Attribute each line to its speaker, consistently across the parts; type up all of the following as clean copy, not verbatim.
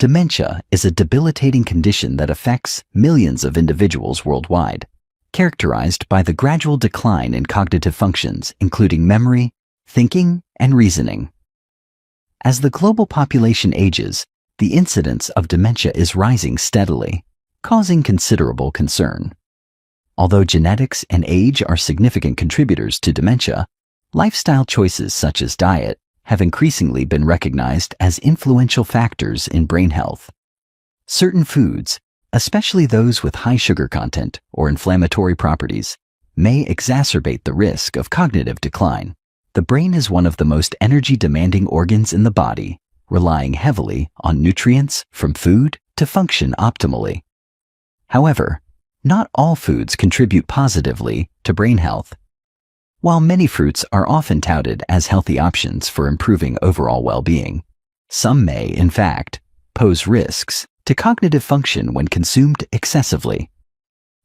Speaker 1: Dementia is a debilitating condition that affects millions of individuals worldwide, characterized by the gradual decline in cognitive functions, including memory, thinking, and reasoning. As the global population ages, the incidence of dementia is rising steadily, causing considerable concern. Although genetics and age are significant contributors to dementia, lifestyle choices such as diet have increasingly been recognized as influential factors in brain health. Certain foods, especially those with high sugar content or inflammatory properties, may exacerbate the risk of cognitive decline. The brain is one of the most energy-demanding organs in the body, relying heavily on nutrients from food to function optimally. However, not all foods contribute positively to brain health. While many fruits are often touted as healthy options for improving overall well-being, some may, in fact, pose risks to cognitive function when consumed excessively.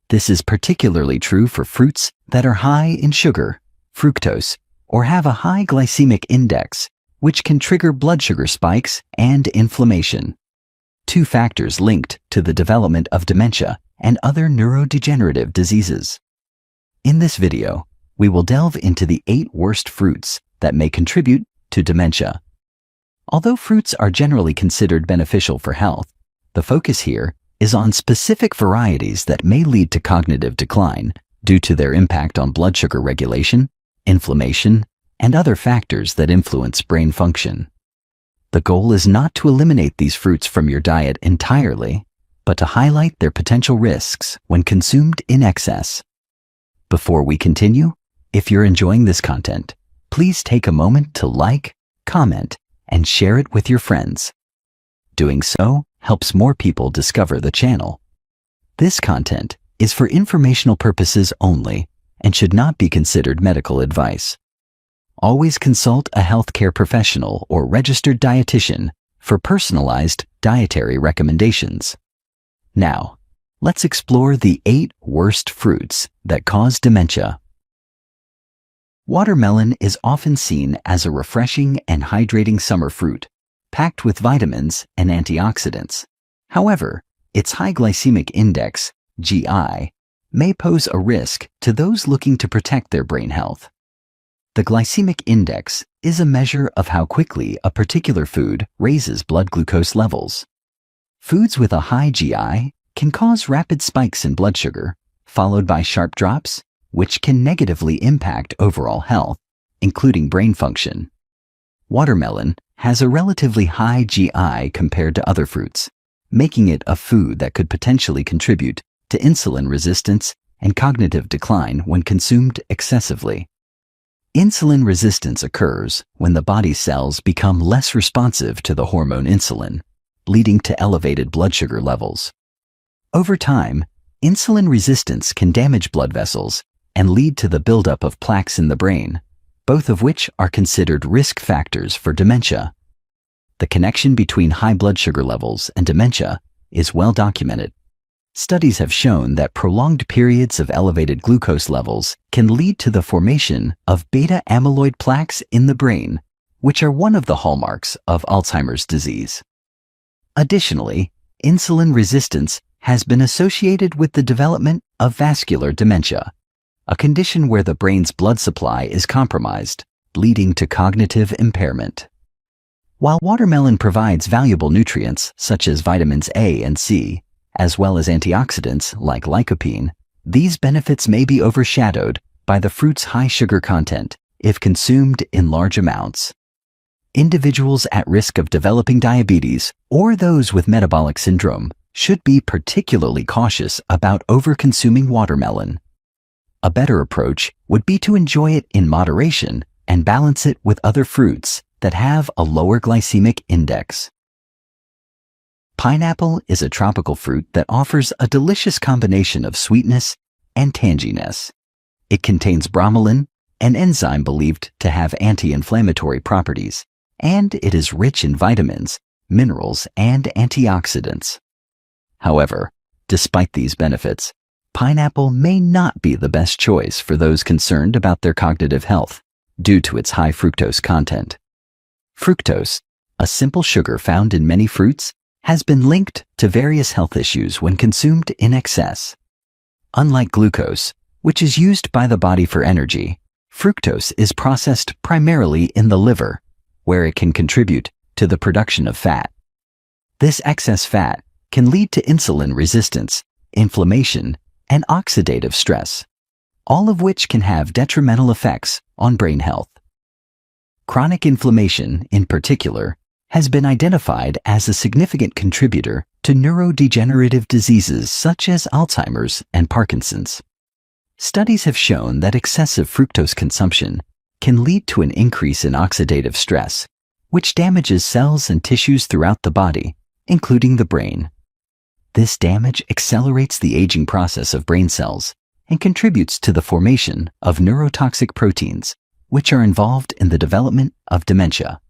Speaker 1: This is particularly true for fruits that are high in sugar, fructose, or have a high glycemic index, which can trigger blood sugar spikes and inflammation, two factors linked to the development of dementia and other neurodegenerative diseases. In this video, we will delve into the 8 worst fruits that may contribute to dementia. Although fruits are generally considered beneficial for health, the focus here is on specific varieties that may lead to cognitive decline due to their impact on blood sugar regulation, inflammation, and other factors that influence brain function. The goal is not to eliminate these fruits from your diet entirely, but to highlight their potential risks when consumed in excess. Before we continue, if you're enjoying this content, please take a moment to like, comment, and share it with your friends. Doing so helps more people discover the channel. This content is for informational purposes only and should not be considered medical advice. Always consult a healthcare professional or registered dietitian for personalized dietary recommendations. Now, let's explore the 8 worst fruits that cause dementia. Watermelon is often seen as a refreshing and hydrating summer fruit, packed with vitamins and antioxidants. However, its high glycemic index, GI, may pose a risk to those looking to protect their brain health. The glycemic index is a measure of how quickly a particular food raises blood glucose levels. Foods with a high GI can cause rapid spikes in blood sugar, followed by sharp drops, which can negatively impact overall health, including brain function. Watermelon has a relatively high GI compared to other fruits, making it a food that could potentially contribute to insulin resistance and cognitive decline when consumed excessively. Insulin resistance occurs when the body's cells become less responsive to the hormone insulin, leading to elevated blood sugar levels. Over time, insulin resistance can damage blood vessels and lead to the buildup of plaques in the brain, both of which are considered risk factors for dementia. The connection between high blood sugar levels and dementia is well documented. Studies have shown that prolonged periods of elevated glucose levels can lead to the formation of beta-amyloid plaques in the brain, which are one of the hallmarks of Alzheimer's disease. Additionally, insulin resistance has been associated with the development of vascular dementia, a condition where the brain's blood supply is compromised, leading to cognitive impairment. While watermelon provides valuable nutrients such as vitamins A and C, as well as antioxidants like lycopene, these benefits may be overshadowed by the fruit's high sugar content if consumed in large amounts. Individuals at risk of developing diabetes or those with metabolic syndrome should be particularly cautious about over-consuming watermelon. A better approach would be to enjoy it in moderation and balance it with other fruits that have a lower glycemic index. Pineapple is a tropical fruit that offers a delicious combination of sweetness and tanginess. It contains bromelain, an enzyme believed to have anti-inflammatory properties, and it is rich in vitamins, minerals, and antioxidants. However, despite these benefits, pineapple may not be the best choice for those concerned about their cognitive health due to its high fructose content. Fructose, a simple sugar found in many fruits, has been linked to various health issues when consumed in excess. Unlike glucose, which is used by the body for energy, fructose is processed primarily in the liver, where it can contribute to the production of fat. This excess fat can lead to insulin resistance, inflammation, and oxidative stress, all of which can have detrimental effects on brain health. Chronic inflammation, in particular, has been identified as a significant contributor to neurodegenerative diseases such as Alzheimer's and Parkinson's. Studies have shown that excessive fructose consumption can lead to an increase in oxidative stress, which damages cells and tissues throughout the body, including the brain. This damage accelerates the aging process of brain cells and contributes to the formation of neurotoxic proteins, which are involved in the development of dementia.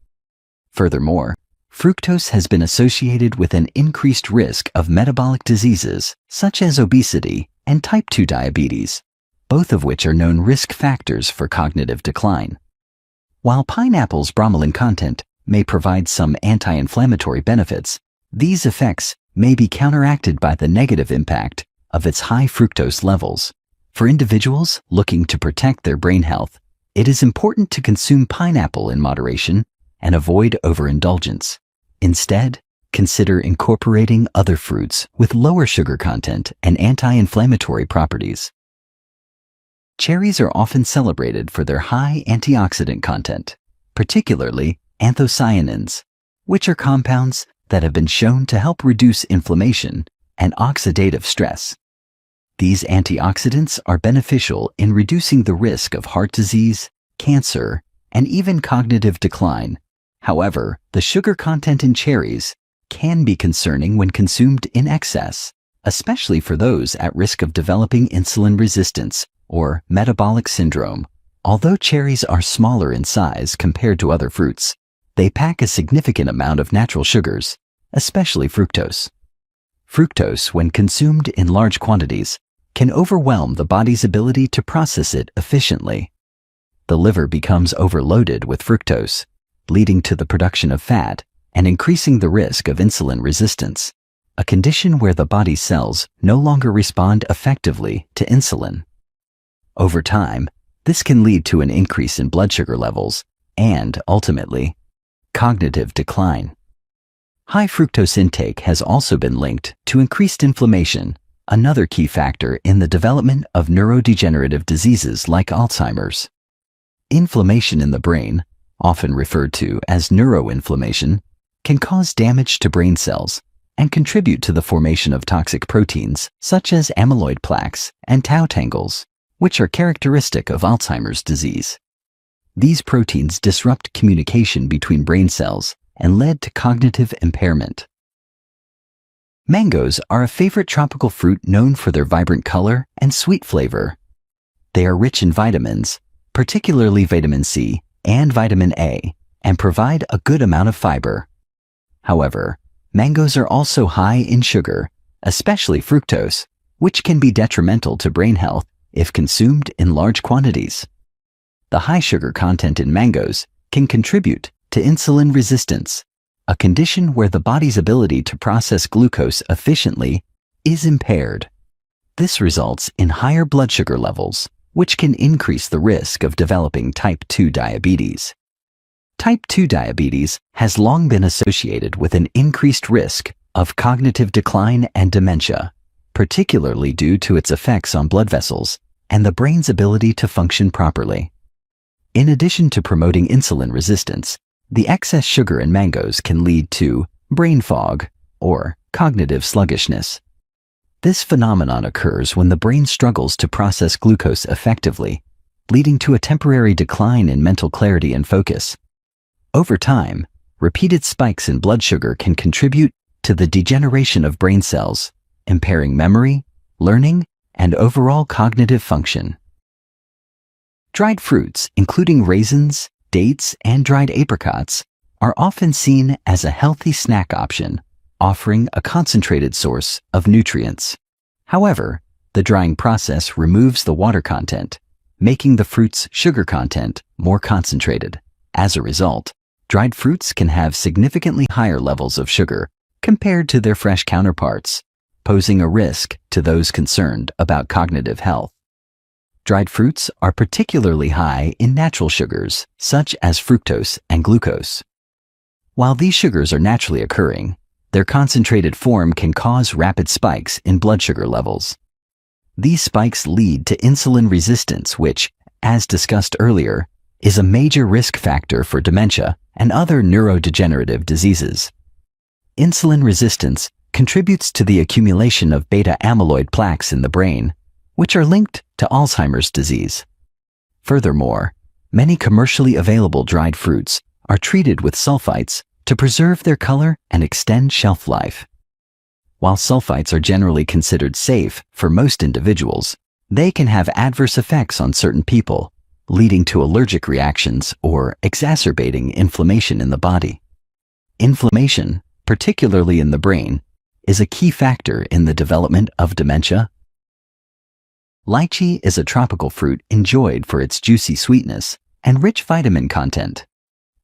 Speaker 1: Furthermore, fructose has been associated with an increased risk of metabolic diseases such as obesity and type 2 diabetes, both of which are known risk factors for cognitive decline. While pineapple's bromelain content may provide some anti-inflammatory benefits, these effects may be counteracted by the negative impact of its high fructose levels. For individuals looking to protect their brain health, it is important to consume pineapple in moderation and avoid overindulgence. Instead, consider incorporating other fruits with lower sugar content and anti-inflammatory properties. Cherries are often celebrated for their high antioxidant content, particularly anthocyanins, which are compounds that have been shown to help reduce inflammation and oxidative stress. These antioxidants are beneficial in reducing the risk of heart disease, cancer, and even cognitive decline. However, the sugar content in cherries can be concerning when consumed in excess, especially for those at risk of developing insulin resistance or metabolic syndrome. Although cherries are smaller in size compared to other fruits, they pack a significant amount of natural sugars, especially fructose. Fructose, when consumed in large quantities, can overwhelm the body's ability to process it efficiently. The liver becomes overloaded with fructose, leading to the production of fat and increasing the risk of insulin resistance, a condition where the body's cells no longer respond effectively to insulin. Over time, this can lead to an increase in blood sugar levels and, ultimately, cognitive decline. High fructose intake has also been linked to increased inflammation, another key factor in the development of neurodegenerative diseases like Alzheimer's. Inflammation in the brain, often referred to as neuroinflammation, can cause damage to brain cells and contribute to the formation of toxic proteins such as amyloid plaques and tau tangles, which are characteristic of Alzheimer's disease. These proteins disrupt communication between brain cells and lead to cognitive impairment. Mangoes are a favorite tropical fruit known for their vibrant color and sweet flavor. They are rich in vitamins, particularly vitamin C and vitamin A, and provide a good amount of fiber. However, mangoes are also high in sugar, especially fructose, which can be detrimental to brain health if consumed in large quantities. The high sugar content in mangoes can contribute to insulin resistance, a condition where the body's ability to process glucose efficiently is impaired. This results in higher blood sugar levels, which can increase the risk of developing type 2 diabetes. Type 2 diabetes has long been associated with an increased risk of cognitive decline and dementia, particularly due to its effects on blood vessels and the brain's ability to function properly. In addition to promoting insulin resistance, the excess sugar in mangoes can lead to brain fog or cognitive sluggishness. This phenomenon occurs when the brain struggles to process glucose effectively, leading to a temporary decline in mental clarity and focus. Over time, repeated spikes in blood sugar can contribute to the degeneration of brain cells, impairing memory, learning, and overall cognitive function. Dried fruits, including raisins, dates, and dried apricots, are often seen as a healthy snack option, offering a concentrated source of nutrients. However, the drying process removes the water content, making the fruit's sugar content more concentrated. As a result, dried fruits can have significantly higher levels of sugar compared to their fresh counterparts, posing a risk to those concerned about cognitive health. Dried fruits are particularly high in natural sugars, such as fructose and glucose. While these sugars are naturally occurring, their concentrated form can cause rapid spikes in blood sugar levels. These spikes lead to insulin resistance, which, as discussed earlier, is a major risk factor for dementia and other neurodegenerative diseases. Insulin resistance contributes to the accumulation of beta-amyloid plaques in the brain, which are linked to Alzheimer's disease. Furthermore, many commercially available dried fruits are treated with sulfites to preserve their color and extend shelf life. While sulfites are generally considered safe for most individuals, they can have adverse effects on certain people, leading to allergic reactions or exacerbating inflammation in the body. Inflammation, particularly in the brain, is a key factor in the development of dementia. Lychee is a tropical fruit enjoyed for its juicy sweetness and rich vitamin content.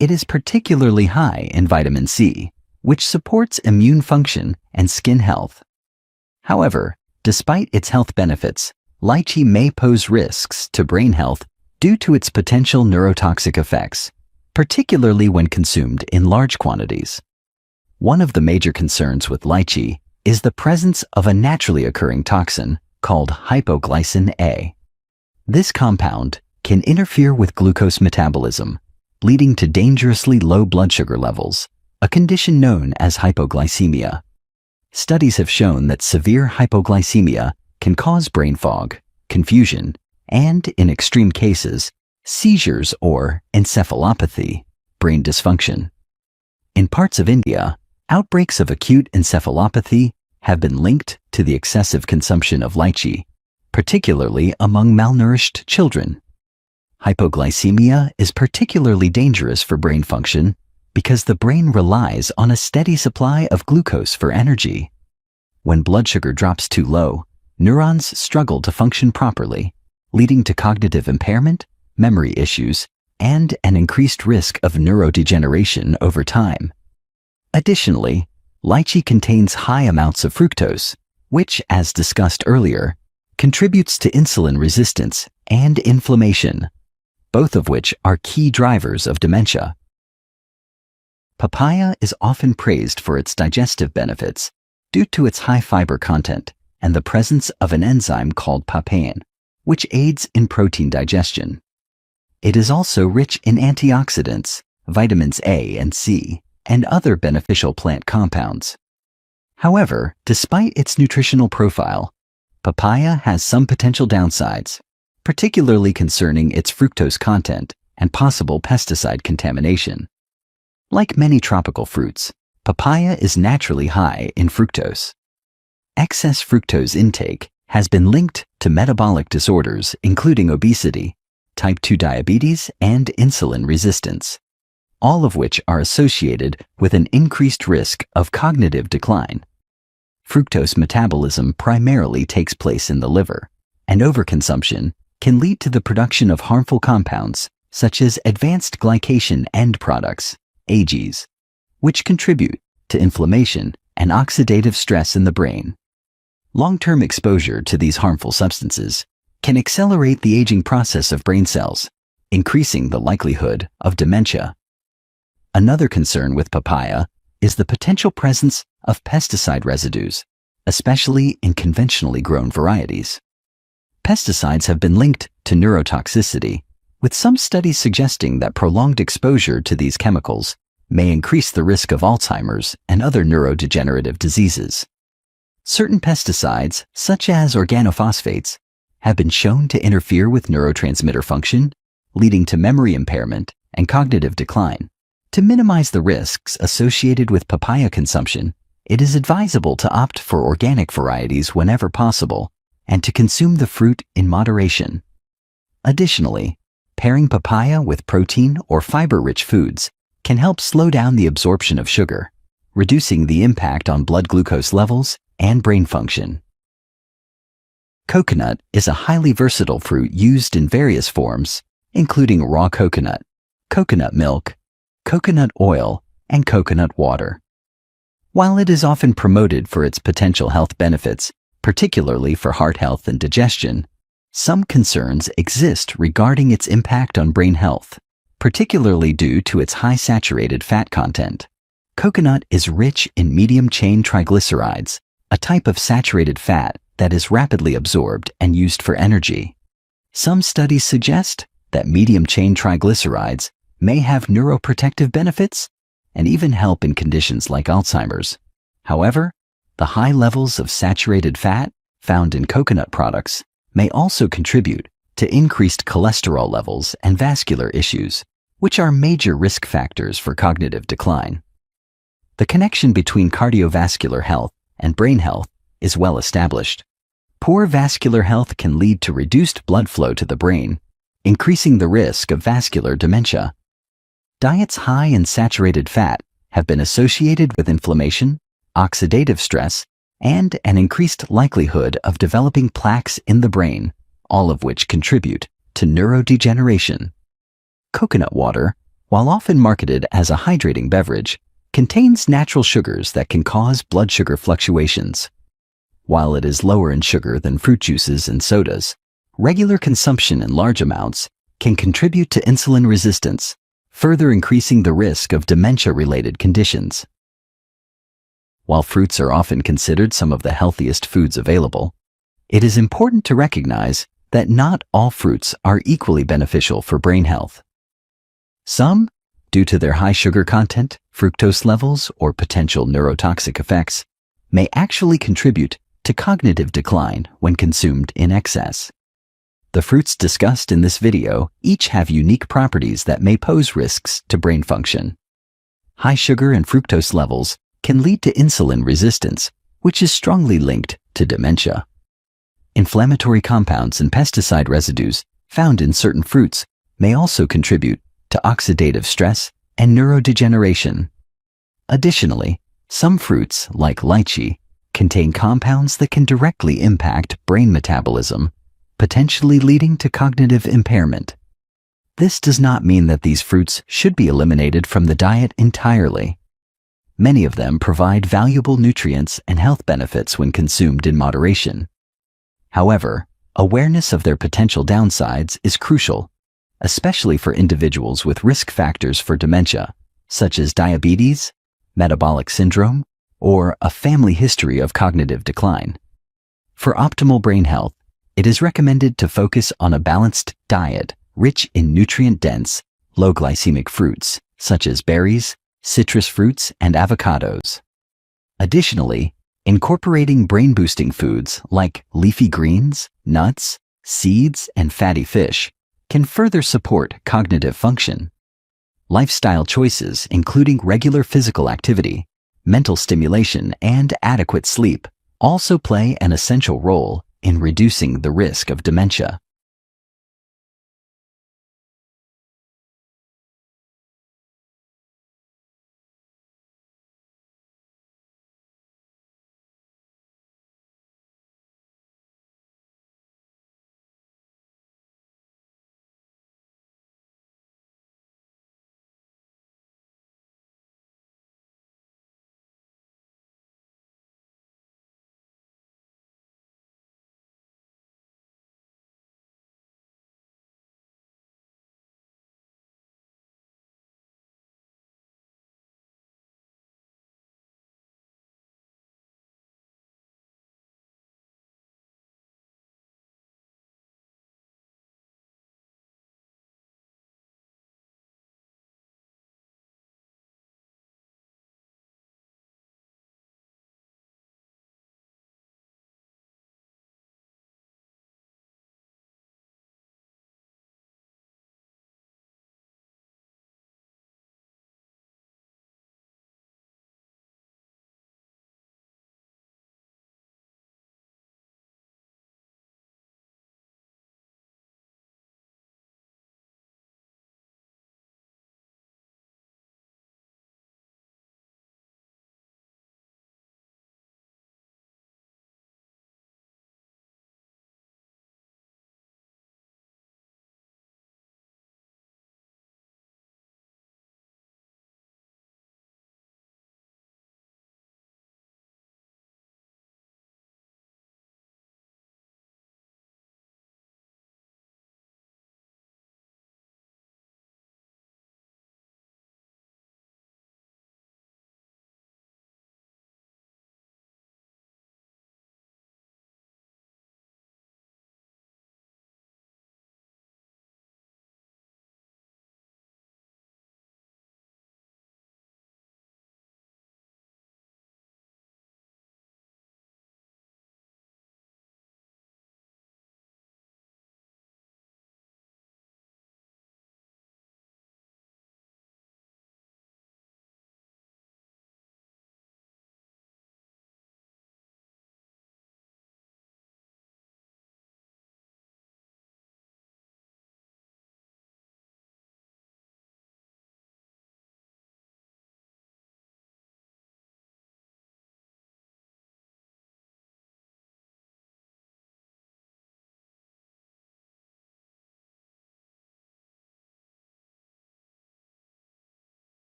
Speaker 1: It is particularly high in vitamin C, which supports immune function and skin health. However, despite its health benefits, lychee may pose risks to brain health due to its potential neurotoxic effects, particularly when consumed in large quantities. One of the major concerns with lychee is the presence of a naturally occurring toxin called hypoglycin A. This compound can interfere with glucose metabolism, leading to dangerously low blood sugar levels, a condition known as hypoglycemia. Studies have shown that severe hypoglycemia can cause brain fog, confusion, and, in extreme cases, seizures or encephalopathy, brain dysfunction. In parts of India, outbreaks of acute encephalopathy have been linked to the excessive consumption of lychee, particularly among malnourished children. Hypoglycemia is particularly dangerous for brain function because the brain relies on a steady supply of glucose for energy. When blood sugar drops too low, neurons struggle to function properly, leading to cognitive impairment, memory issues, and an increased risk of neurodegeneration over time. Additionally, lychee contains high amounts of fructose, which, as discussed earlier, contributes to insulin resistance and inflammation, both of which are key drivers of dementia. Papaya is often praised for its digestive benefits due to its high fiber content and the presence of an enzyme called papain, which aids in protein digestion. It is also rich in antioxidants, vitamins A and C, and other beneficial plant compounds. However, despite its nutritional profile, papaya has some potential downsides, particularly concerning its fructose content and possible pesticide contamination. Like many tropical fruits, papaya is naturally high in fructose. Excess fructose intake has been linked to metabolic disorders including obesity, type 2 diabetes, and insulin resistance, all of which are associated with an increased risk of cognitive decline. Fructose metabolism primarily takes place in the liver, and overconsumption can lead to the production of harmful compounds such as advanced glycation end products, AGEs, which contribute to inflammation and oxidative stress in the brain. Long-term exposure to these harmful substances can accelerate the aging process of brain cells, increasing the likelihood of dementia. Another concern with papaya is the potential presence of pesticide residues, especially in conventionally grown varieties. Pesticides have been linked to neurotoxicity, with some studies suggesting that prolonged exposure to these chemicals may increase the risk of Alzheimer's and other neurodegenerative diseases. Certain pesticides, such as organophosphates, have been shown to interfere with neurotransmitter function, leading to memory impairment and cognitive decline. To minimize the risks associated with papaya consumption, it is advisable to opt for organic varieties whenever possible and to consume the fruit in moderation. Additionally, pairing papaya with protein or fiber-rich foods can help slow down the absorption of sugar, reducing the impact on blood glucose levels and brain function. Coconut is a highly versatile fruit used in various forms, including raw coconut, coconut milk, coconut oil, and coconut water. While it is often promoted for its potential health benefits, particularly for heart health and digestion, some concerns exist regarding its impact on brain health, particularly due to its high saturated fat content. Coconut is rich in medium-chain triglycerides, a type of saturated fat that is rapidly absorbed and used for energy. Some studies suggest that medium-chain triglycerides may have neuroprotective benefits and even help in conditions like Alzheimer's. However, the high levels of saturated fat found in coconut products may also contribute to increased cholesterol levels and vascular issues, which are major risk factors for cognitive decline. The connection between cardiovascular health and brain health is well established. Poor vascular health can lead to reduced blood flow to the brain, increasing the risk of vascular dementia. Diets high in saturated fat have been associated with inflammation, oxidative stress, and an increased likelihood of developing plaques in the brain, all of which contribute to neurodegeneration. Coconut water, while often marketed as a hydrating beverage, contains natural sugars that can cause blood sugar fluctuations. While it is lower in sugar than fruit juices and sodas, regular consumption in large amounts can contribute to insulin resistance, further increasing the risk of dementia-related conditions. While fruits are often considered some of the healthiest foods available, it is important to recognize that not all fruits are equally beneficial for brain health. Some, due to their high sugar content, fructose levels, or potential neurotoxic effects, may actually contribute to cognitive decline when consumed in excess. The fruits discussed in this video each have unique properties that may pose risks to brain function. High sugar and fructose levels can lead to insulin resistance, which is strongly linked to dementia. Inflammatory compounds and pesticide residues found in certain fruits may also contribute to oxidative stress and neurodegeneration. Additionally, some fruits, like lychee, contain compounds that can directly impact brain metabolism, potentially leading to cognitive impairment. This does not mean that these fruits should be eliminated from the diet entirely. Many of them provide valuable nutrients and health benefits when consumed in moderation. However, awareness of their potential downsides is crucial, especially for individuals with risk factors for dementia, such as diabetes, metabolic syndrome, or a family history of cognitive decline. For optimal brain health, it is recommended to focus on a balanced diet rich in nutrient-dense, low-glycemic fruits, such as berries, citrus fruits, and avocados. Additionally, incorporating brain-boosting foods like leafy greens, nuts, seeds, and fatty fish can further support cognitive function. Lifestyle choices, including regular physical activity, mental stimulation, and adequate sleep, also play an essential role in reducing the risk of dementia.